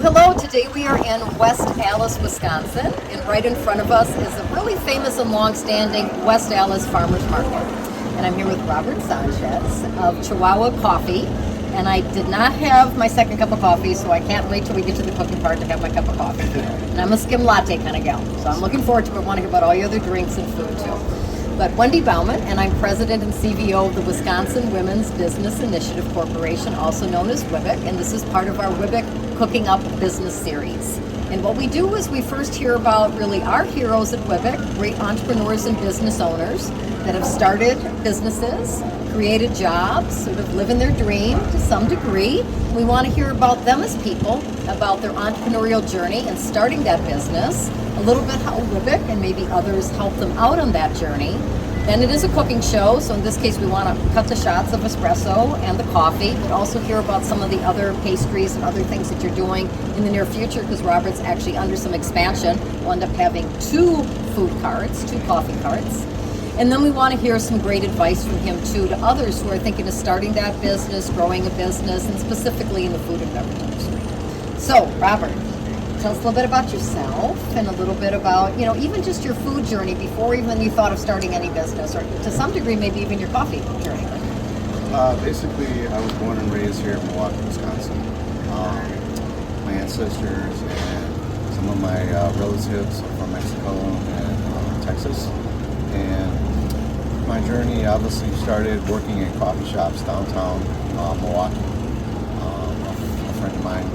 hello. Today we are in West Allis, Wisconsin, and right in front of us is a really famous and long-standing West Allis Farmers Market. And I'm here with Robert Sanchez of Chihuahua Coffee, and I did not have my second cup of coffee, so I can't wait till we get to the cooking part to have my cup of coffee. And I'm a skim latte kind of gal, so I'm looking forward to it. I want to hear about all your other drinks and food too. But Wendy Bauman, and I'm president and CVO of the Wisconsin Women's Business Initiative Corporation, also known as WWBIC, and this is part of our WWBIC Cooking Up Business Series. And what we do is we first hear about really our heroes at WWBIC, great entrepreneurs and business owners that have started businesses, created jobs, sort of living their dream to some degree. We want to hear about them as people, about their entrepreneurial journey and starting that business, a little bit how WWBIC and maybe others help them out on that journey. Then it is a cooking show, so in this case we want to cut the shots of espresso and the coffee, but also hear about some of the other pastries and other things that you're doing in the near future, because Robert's actually under some expansion. We'll end up having two coffee carts. And then we want to hear some great advice from him too to others who are thinking of starting that business, growing a business, and specifically in the food and beverage industry. So, Robert, tell us a little bit about yourself and a little bit about, even just your food journey before even you thought of starting any business, or to some degree maybe even your coffee journey. Basically, I was born and raised here in Milwaukee, Wisconsin. My ancestors and some of my relatives are from Mexico and Texas. And my journey obviously started working in coffee shops downtown Milwaukee. A friend of mine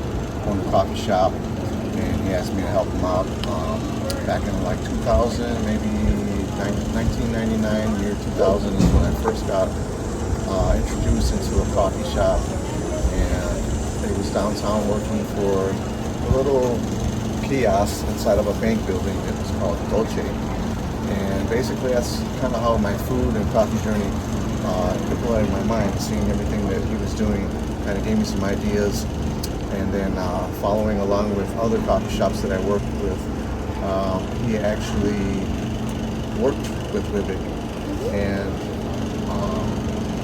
owned a coffee shop, and he asked me to help him out back in like 2000, maybe 1999, year 2000 is when I first got introduced into a coffee shop, and it was downtown working for a little kiosk inside of a bank building. It was called Dolce. And basically that's kind of how my food and coffee journey percolated in my mind. Seeing everything that he was doing kind of gave me some ideas. And then following along with other coffee shops that I worked with, he actually worked with WWBIC and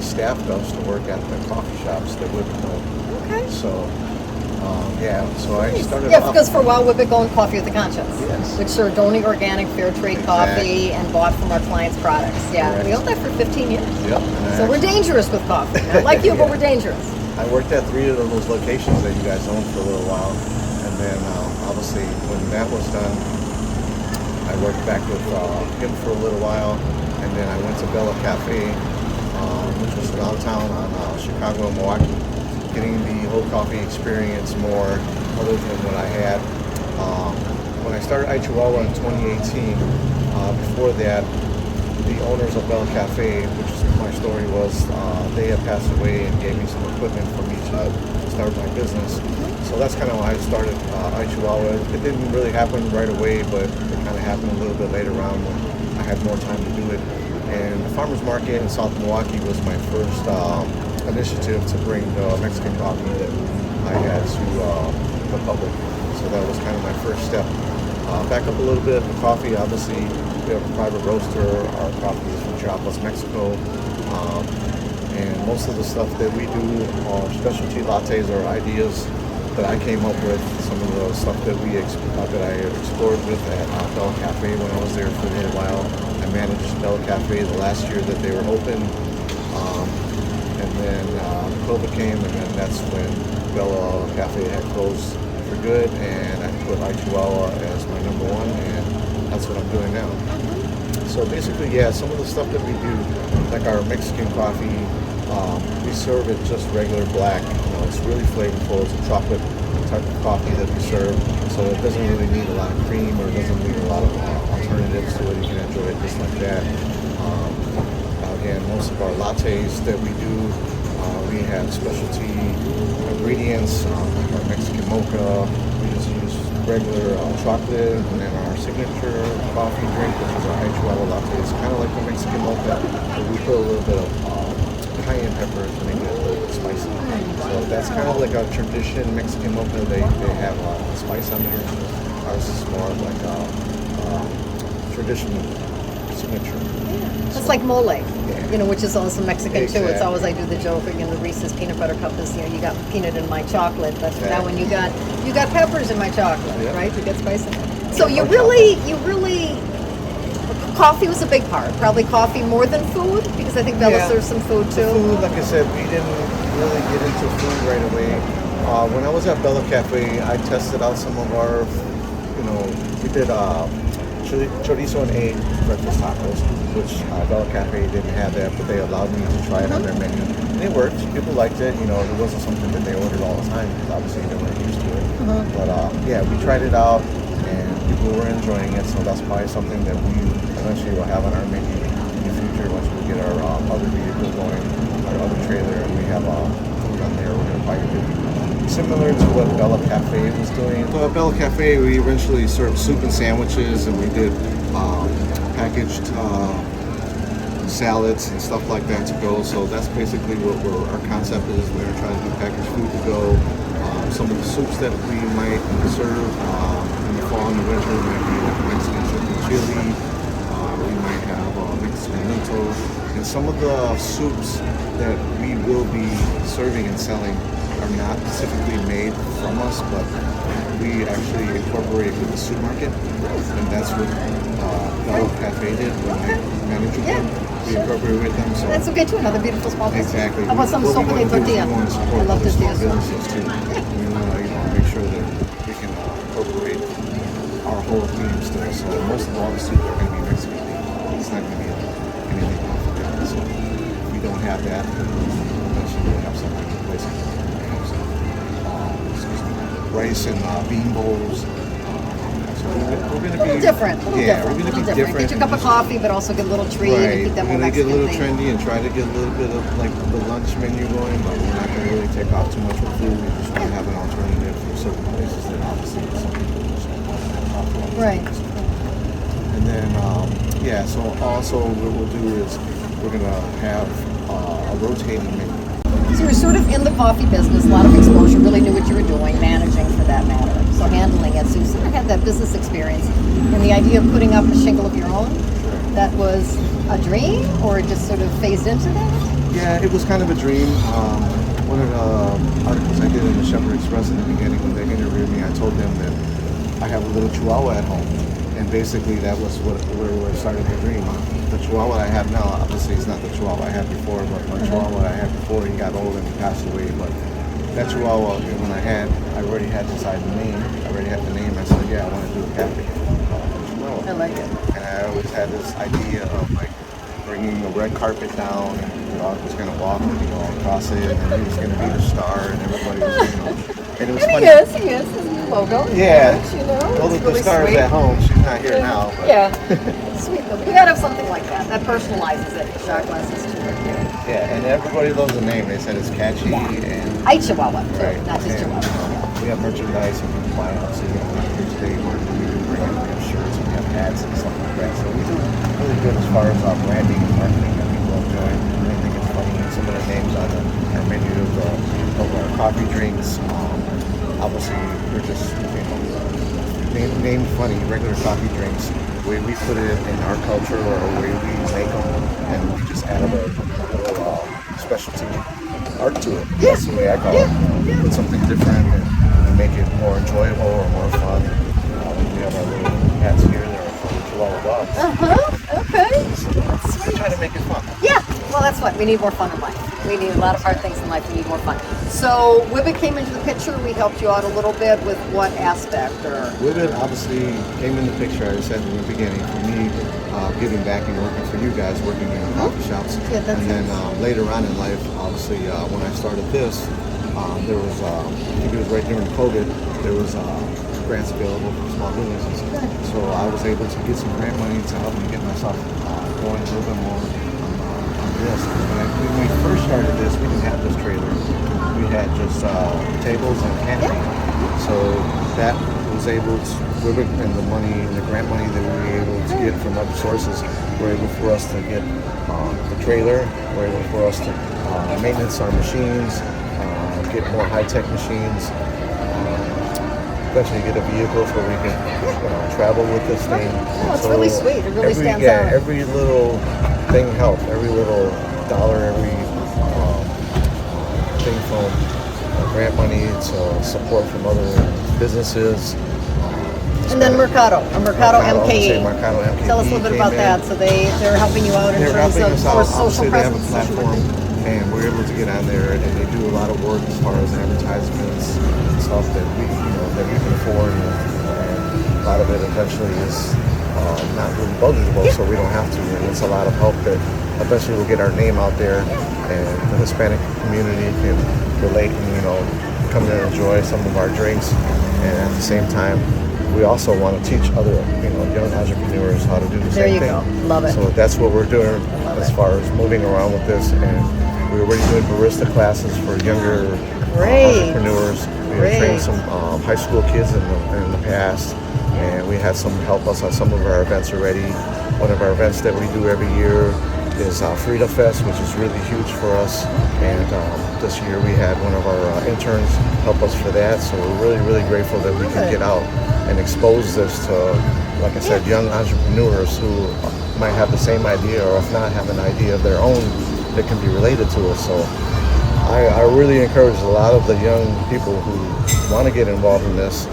staffed us to work at the coffee shops that WWBIC owned. Okay. So I started off. Because for a while WWBIC owned Coffee with a Conscience, yes, which served only organic, fair trade coffee and bought from our clients' products. Yeah, correct. We owned that for 15 years. Yep. So we're dangerous with coffee. Not like you, but we're dangerous. I worked at 3 of those locations that you guys owned for a little while, and then obviously when that was done, I worked back with him for a little while, and then I went to Bella Cafe, which was downtown on Chicago and Milwaukee, getting the whole coffee experience more other than what I had. When I started Chihuahua in 2018, before that, the owners of Bella Cafe, which is my story, was they had passed away and gave me some equipment for me to start my business. So that's kind of why I started Chihuahua. It didn't really happen right away, but it kind of happened a little bit later on when I had more time to do it. And the farmers market in South Milwaukee was my first initiative to bring the Mexican coffee that I had to the public. So that was kind of my first step. Back up a little bit, the coffee, obviously we have a private roaster. Our coffee is from Chiapas, Mexico. And most of the stuff that we do are specialty lattes or ideas that I came up with. Some of the stuff that I explored with at Bella Cafe when I was there for a little while. I managed Bella Cafe the last year that they were open. And then COVID came, and then that's when Bella Cafe had closed for good, and I put Chihuahua as my number one, and that's what I'm doing now. So basically, yeah, some of the stuff that we do, like our Mexican coffee, we serve it just regular black. It's really flavorful. It's a chocolate type of coffee that we serve, so it doesn't really need a lot of cream, or it doesn't need a lot of alternatives to it. You can enjoy it just like that. Again, most of our lattes that we do, we have specialty ingredients, like our Mexican mocha. We just use regular chocolate, and then our signature coffee drink, which is our Chihuahua latte. It's kind of like the Mexican mocha, but we put a little bit of cayenne pepper to make it a little bit spicy. So that's kind of like a tradition Mexican mocha. They have spice on there. Ours is more like a traditional signature. It's like mole, which is also Mexican too. It's Exactly. always, I do the joke, the Reese's peanut butter cup is, you got peanut in my chocolate, but now when you got peppers in my chocolate, right? You get spice in it. So you really, coffee was a big part. Probably coffee more than food, because I think Bella serves some food too. The food, like I said, we didn't really get into food right away. When I was at Bella Cafe, I tested out some of our, we did chorizo and egg breakfast tacos, which Bella Cafe didn't have that, but they allowed me to try it on their menu. And it worked. People liked it. It wasn't something that they ordered all the time, because obviously they weren't used to it. But we tried it out, and people were enjoying it, so that's probably something that we eventually will have on our menu in the future once we get our other vehicle going, our other trailer, and we have food on there. We're going to probably do similar to what Bella Cafe was doing. So at Bella Cafe, we eventually served soup and sandwiches, and we did packaged salads and stuff like that to go. So that's basically what our concept is. We're trying to do packaged food to go. Some of the soups that we might serve in the fall and the winter might be like Mexican chicken chili. We might have Mexican lentil, and some of the soups that we will be serving and selling are not specifically made from us, but we actually incorporate with the soup market, and that's what Bella Cafe did when I managed them. We incorporated with them. So that's okay too. Another beautiful small business. Exactly. How about some sopa de tortilla? I love tortillas. Businesses too. We want to make sure that we can incorporate our whole theme still. So most of all the soup are going to be Mexican. It's not going to be anything off of that. So if we don't have that, eventually we'll have something replacing it. Rice and bean bowls. So we're going to be different. We're going to be different. Get your cup of coffee, but also get a little treat and keep that more Mexican. We're going to get a little trendy and try to get a little bit of like the lunch menu going, but we're not going to really take off too much with food. We just want to have an alternative for certain places that obviously some people just don't offer. Right. And then so also what we'll do is we're going to have a rotating menu. So you're sort of in the coffee business, a lot of exposure, really knew what you were doing, managing for that matter, so handling it. So you sort of had that business experience. And the idea of putting up a shingle of your own, that was a dream, or it just sort of phased into that? Yeah, it was kind of a dream. One of the articles I did in the Shepherd Express in the beginning, when they interviewed me, I told them that I have a little Chihuahua at home. And basically that was where we started the dream. The Chihuahua I have now, obviously it's not the Chihuahua I had before, but my Chihuahua I had before, he got old and he passed away. But that Chihuahua, when I already had decided the name. I already had the name. I said, I want to do a cafe. I like it. And I always had this idea of like bringing the red carpet down, and the dog was going to walk, across it, and he was going to be the star, and everybody was, and it was funny. He is. His new logo. Yeah. Well, the really star is at home. She's not here now. But. Yeah. Sweet though. You gotta have something like that. That personalizes it. Shot glasses too. Yeah, and everybody loves the name. They said it's catchy and. I Chihuahua too, right. not just Chihuahua. We have merchandise and people buy it. So we have today where we do bring in, we have shirts and we have hats and stuff like that. So we do really good as far as branding and marketing that people enjoy. I think it's funny. Some of the names on our menu of our coffee drinks, obviously they're just named funny, regular coffee drinks. The way we put it in our culture or the way we make them, and we just add a little specialty art to it. Yeah. That's the way I call it. Put something different and make it more enjoyable or more fun. We have our little hats here that are for the Chihuahua dogs. Okay. So we try to make it fun. Yeah. Well, that's what we need, more fun in life. We need a lot of hard things in life. We need more fun. So WWBIC came into the picture. We helped you out a little bit with what aspect? Or WWBIC obviously came in the picture. I said in the beginning, for me, giving back and working for you guys, working in coffee shops. Yeah, that's and then later on in life, obviously, when I started this, there was, I think it was right during COVID, there was grants available for small businesses. So I was able to get some grant money to help me get myself going a little bit more on this. When we first started this, we didn't have this trailer. We had just tables and a canopy. So that was able to, WWBIC and the money, the grant money that we were able to get from other sources, were able for us to get the trailer, were able for us to maintenance our machines, get more high-tech machines, eventually get a vehicle so we can travel with this thing. Oh, it's really sweet. It really stands out. Every little thing helped. Every little dollar, every thing from grant money to support from other businesses. And then Mercado MKE. Mercado MKE. Tell us a little bit about that. So they're helping you out in terms of more social They have a presence. platform, and we're able to get on there, and they do a lot of work as far as advertisements and stuff that we can afford, and a lot of it eventually is not really budgetable, so we don't have to. And it's a lot of help that eventually will get our name out there, and the Hispanic community can relate and come and enjoy some of our drinks, and at the same time, we also want to teach other, young entrepreneurs how to do the same thing. There you go. Love it. So that's what we're doing as far as moving around with this. And we're already doing barista classes for younger entrepreneurs. We trained some high school kids in the past, and we had some help us on some of our events already. One of our events that we do every year is Frida Fest, which is really huge for us. And this year we had one of our interns help us for that. So we're really, really grateful that we can get out and expose this to, like I said, young entrepreneurs who might have the same idea, or if not have an idea of their own that can be related to us. So I really encourage a lot of the young people who want to get involved in this,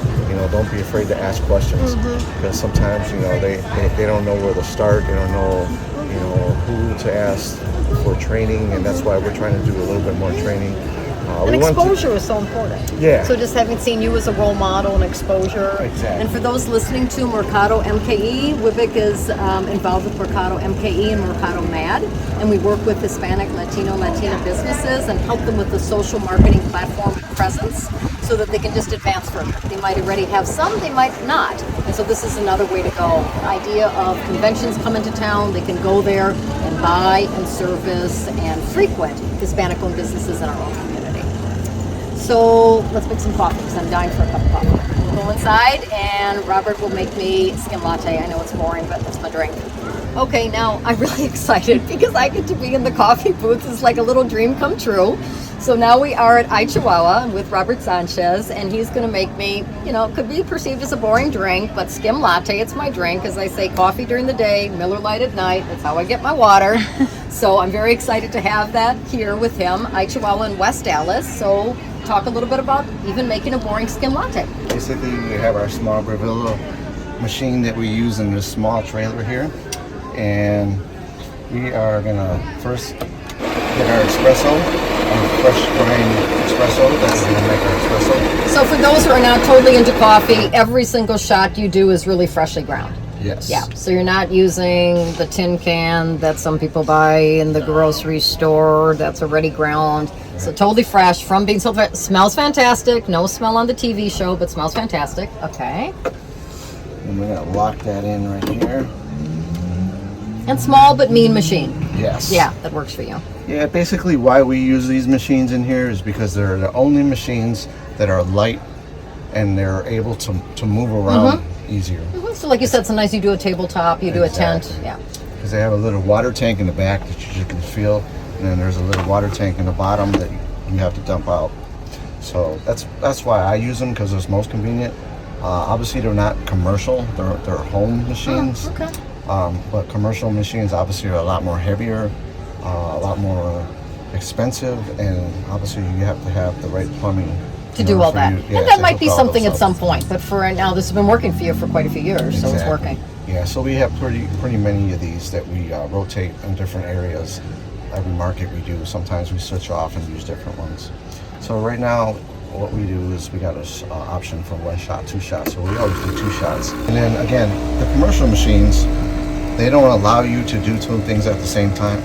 don't be afraid to ask questions, because sometimes, they don't know where to start, they don't know, who to ask for training, and that's why we're trying to do a little bit more training. And exposure is so important. Yeah. So just having seen you as a role model and exposure. Exactly. And for those listening to Mercado MKE, WWBIC is involved with Mercado MKE and Mercado MAD. And we work with Hispanic, Latina businesses and help them with the social marketing platform presence so that they can just advance further. They might already have some, they might not. And so this is another way to go. The idea of conventions come into town, they can go there and buy and service and frequent Hispanic-owned businesses in our own community. So let's make some coffee, because I'm dying for a cup of coffee. We'll go inside and Robert will make me skim latte. I know it's boring, but that's my drink. Okay, now I'm really excited because I get to be in the coffee booth. It's like a little dream come true. So now we are at Chihuahua with Robert Sanchez, and he's going to make me, it could be perceived as a boring drink, but skim latte, it's my drink. As I say, coffee during the day, Miller Lite at night. That's how I get my water. So I'm very excited to have that here with him, Chihuahua in West Dallas. So talk a little bit about even making a boring skim latte. Basically, we have our small Brevilla machine that we use in this small trailer here, and we are gonna first get our espresso, our fresh grind espresso. That's gonna make our espresso. So for those who are not totally into coffee, every single shot you do is really freshly ground. Yes. Yeah, so you're not using the tin can that some people buy in the grocery store that's already ground. So totally fresh from being sold. Smells fantastic. No smell on the TV show, but smells fantastic. Okay. And we're gonna lock that in right here. And small but mean machine. Yes. Yeah, that works for you. Yeah, basically why we use these machines in here is because they're the only machines that are light and they're able to move around easier. So like you said, sometimes you do a tabletop, you do a tent. Yeah. Because they have a little water tank in the back that you can feel, and then there's a little water tank in the bottom that you have to dump out. So that's why I use them, because it's most convenient. Obviously they're not commercial, they're home machines. Okay. But commercial machines obviously are a lot more heavier, a lot more expensive, and obviously you have to have the right plumbing To do all that. Yeah, and that might be something at some point, but for right now, this has been working for you for quite a few years, so it's working. Yeah, so we have pretty many of these that we rotate in different areas. Every market we do, sometimes we switch off and use different ones. So right now, what we do is we got an option for 1 shot, 2 shots, so we always do 2 shots. And then again, the commercial machines, they don't allow you to do 2 things at the same time.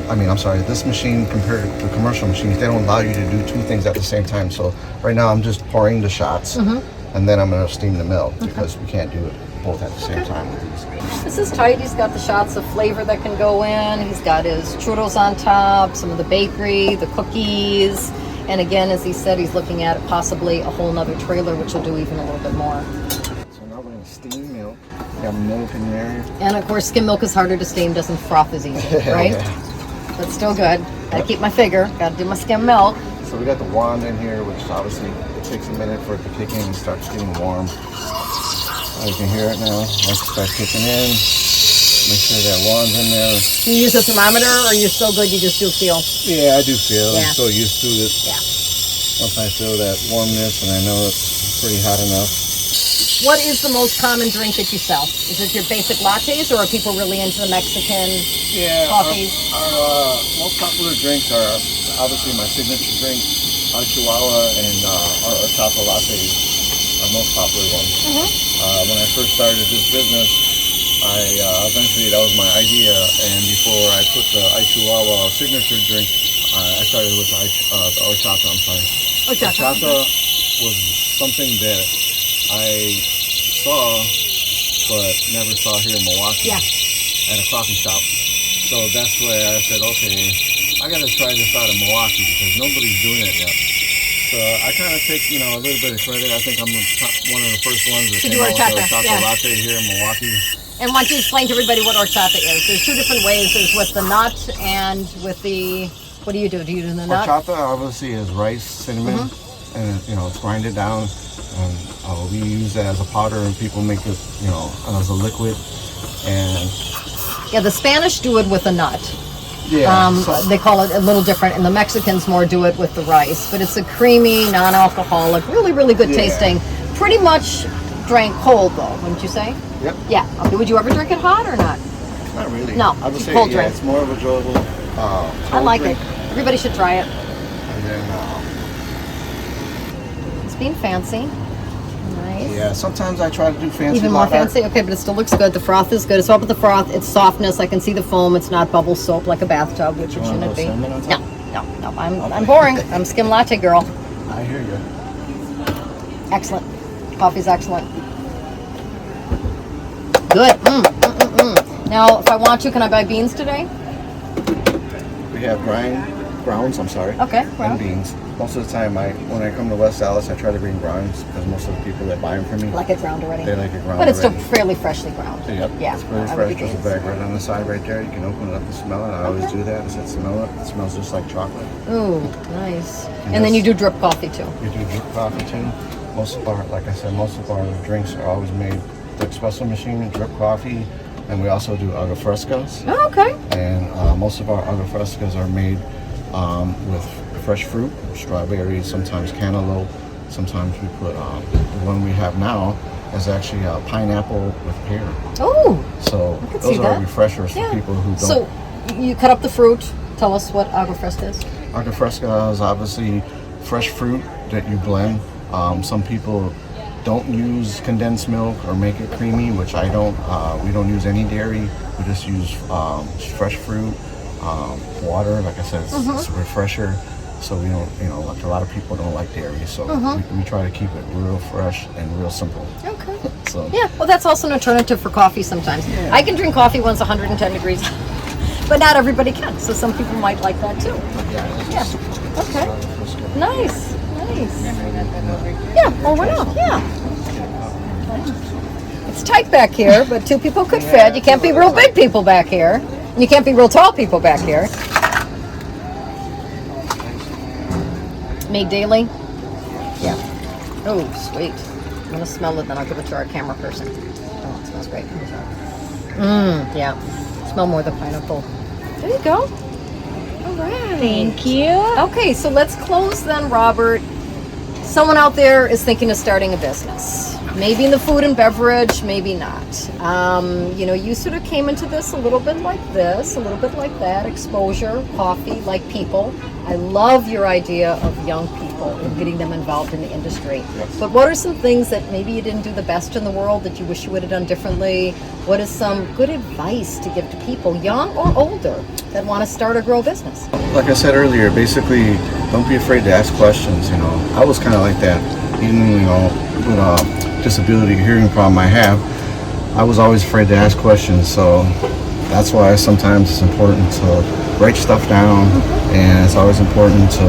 This machine compared to the commercial machines, they don't allow you to do 2 things at the same time. So right now I'm just pouring the shots, and then I'm gonna steam the milk, because we can't do it both at the same time with these. This is tight. He's got the shots of flavor that can go in. He's got his churros on top, some of the bakery, the cookies. And again, as he said, he's looking at possibly a whole nother trailer, which will do even a little bit more. So now we're gonna steam milk. We have milk in there. And of course, skim milk is harder to steam, doesn't froth as easy, right? But still good. Gotta keep my figure, gotta do my skim milk. So we got the wand in here, which obviously it takes a minute for it to kick in and starts getting warm. You can hear it now. Once it starts kicking in, Make sure that one's in there. You use a thermometer, or you're so good you just do feel? Yeah, I do feel. Yeah. I'm so used to it. Yeah. Once I feel that warmness and I know it's pretty hot enough. What is the most common drink that you sell? Is it your basic lattes, or are people really into the Mexican coffees? Our most popular drinks are obviously my signature drink, our Chihuahua, and our horchata lattes are most popular ones. When I first started this business, eventually that was my idea, and before I put the Chihuahua signature drink, I started with the horchata. I'm sorry. Horchata was something that I saw, but never saw here in Milwaukee at a coffee shop. So that's where I said, okay, I got to try this out in Milwaukee because nobody's doing it yet. So I kind of take, a little bit of credit. I think I'm one of the first ones that came out with the horchata latte here in Milwaukee. And why don't you explain to everybody what horchata is? There's two different ways. There's with the nut and with the, what do you do? Do you do the nut? Horchata obviously is rice, cinnamon, and it's grinded down. And we use that as a powder, and people make it, as a liquid. And yeah, the Spanish do it with a nut. yeah, They call it a little different, and the Mexicans more do it with the rice. But it's a creamy, non-alcoholic, really, really good tasting. Pretty much drank cold, though, wouldn't you say? Yep. Yeah. Okay. Would you ever drink it hot or not? Not really. No, I would say cold drink. it's more of a enjoyable. I like it. Everybody should try it. And then It's being fancy. Nice. yeah, sometimes I try to do fancy. Even more like that. fancy? Okay, but it still looks good. The froth is good. It's all about the froth. It's softness. I can see the foam. It's not bubble soap like a bathtub, which it shouldn't be. No. I'm boring. I'm skim latte girl. I hear you. Excellent. Coffee's excellent. Good. Now, if I want to, can I buy beans today? We have grounds. I'm sorry. Okay. And beans. Most of the time, when I come to West Allis, I try to bring grounds because most of the people that buy them from me, Like it ground already. they like it ground. But it's already. still fairly freshly ground. Yep. Yeah. It's pretty I would fresh. be There's a beans. bag right on the side right there. You can open it up and smell it. I always do that. I said smell it. It smells just like chocolate. Ooh, nice. And then you do drip coffee too. We do drip coffee too. Most of our drinks are always made the espresso machine, drip coffee, and we also do agua frescas. Oh, okay. And most of our agua frescas are made with fresh fruit, strawberries, sometimes cantaloupe. Sometimes we put the one we have now is actually pineapple with pear. Oh. So could those see are that. refreshers for people who don't. So you cut up the fruit. Tell us what agua fresca is. Agua fresca is obviously fresh fruit that you blend. Some people don't use condensed milk or make it creamy, which I don't. We don't use any dairy. We just use fresh fruit, water. Like I said, it's a refresher. So we don't, like a lot of people don't like dairy. So we try to keep it real fresh and real simple. Okay. So Yeah, well, that's also an alternative for coffee sometimes. Yeah. I can drink coffee when it's 110 degrees, but not everybody can. So some people might like that too. Yeah. Okay. Nice. Yeah, over now. Yeah. It's tight back here, but two people could fit. You can't be real big people back here. And you can't be real tall people back here. Made daily? Yeah. Oh, sweet. I'm going to smell it, then I'll give it to our camera person. Oh, it smells great. Yeah. Smell more the pineapple. There you go. All right. Thank you. Okay, so let's close then, Robert. Someone out there is thinking of starting a business. Maybe in the food and beverage, maybe not. You sort of came into this a little bit like this, a little bit like that. Exposure, coffee, like people. I love your idea of young people and getting them involved in the industry. Yes. But what are some things that maybe you didn't do the best in the world that you wish you would have done differently? What is some good advice to give to people, young or older, that want to start or grow a business? like I said earlier, basically, don't be afraid to ask questions. I was kind of like that, even with a disability hearing problem I have. I was always afraid to ask questions, so that's why sometimes it's important to write stuff down, and it's always important to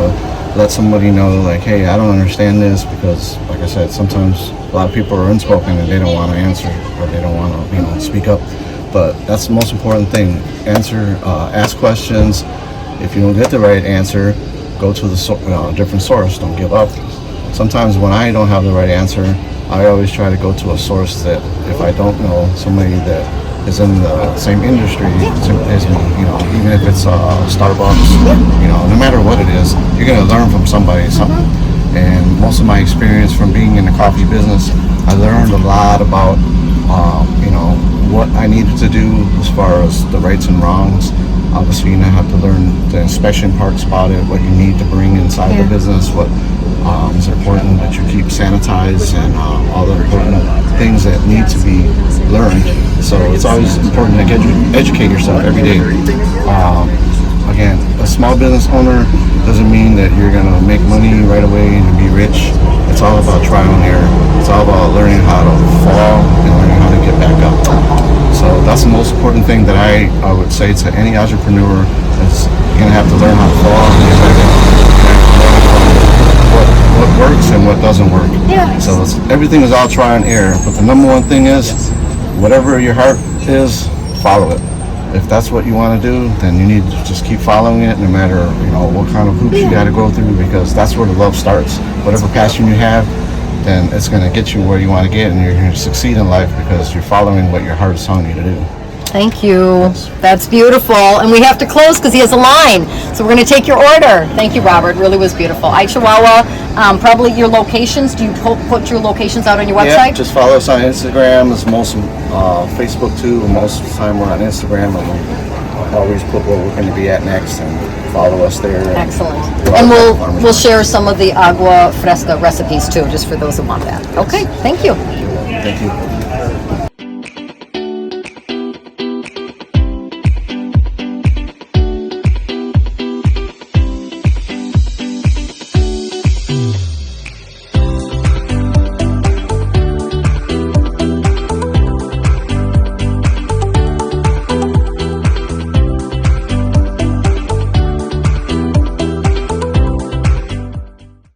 let somebody know, like, hey, I don't understand this, because, like I said, sometimes a lot of people are unspoken and they don't want to answer, or they don't want to, speak up. But that's the most important thing. Ask questions. If you don't get the right answer, go to the different source. Don't give up. Sometimes when I don't have the right answer, I always try to go to a source that, if I don't know, somebody that is in the same industry as me, you know, even if it's Starbucks, you know, no matter what it is, you're going to learn from somebody something. And most of my experience from being in the coffee business, I learned a lot about, you know, what I needed to do as far as the rights and wrongs. Obviously, you now have to learn the inspection parts about it, what you need to bring inside the business, what is important that you keep sanitized, and all the important things that need to be learned. So it's always important to educate yourself every day. Again, a small business owner doesn't mean that you're going to make money right away and be rich. It's all about trial and error. It's all about learning how to fall and learning how to get back up. So that's the most important thing that I would say to any entrepreneur is you're going to have to learn how to fall and get back up. What works and what doesn't work. Yeah. So everything is all trial and error. But the number one thing is, whatever your heart is, follow it. If that's what you want to do, then you need to just keep following it, no matter, you know, what kind of hoops you got to go through, because that's where the love starts. Whatever passion you have, then it's going to get you where you want to get, and you're going to succeed in life because you're following what your heart is telling you to do. Thank you. That's beautiful. And we have to close because he has a line. So we're going to take your order. Thank you, Robert. Really was beautiful. Chihuahua, probably your locations. Do you put your locations out on your website? Yeah, just follow us on Instagram. It's most Facebook too. Most of the time we're on Instagram, and we always put where we're going to be at next, and follow us there. Excellent. And we'll share some of the agua fresca recipes too, just for those who want that. Okay. Thank you. Thank you.